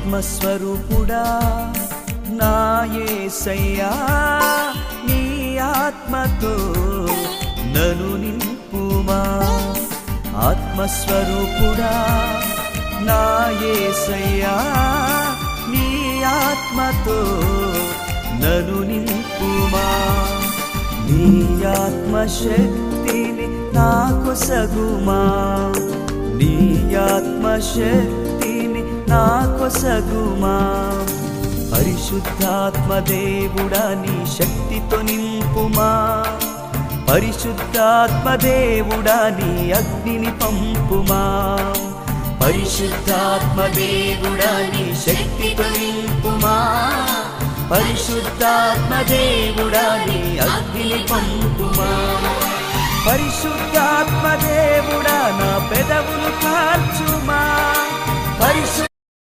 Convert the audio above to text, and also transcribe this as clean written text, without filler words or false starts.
ఆత్మస్వరూపుడా నా యేసయ్యా నీ ఆత్మతో నన్ను నింపుమా ఆత్మస్వరూపుడా నా యేసయ్యా నీ ఆత్మతో నన్ను నింపుమా నీ ఆత్మశక్తిని నాకు సగుమా నీ ఆత్మశక్తిని నాకు సగుమా పరిశుద్ధాత్మ దేవుడా నీ శక్తితో నింపుమా పరిశుద్ధాత్మ దేవుడా నీ అగ్నిని పంపుమా పరిశుద్ధాత్మ దేవుడా నీ శక్తితో నింపుమా పరిశుద్ధాత్మ దేవుడా నీ అగ్నిని పంపుమా పరిశుద్ధాత్మ దేవుడా నా పెదవులు కార్చుమా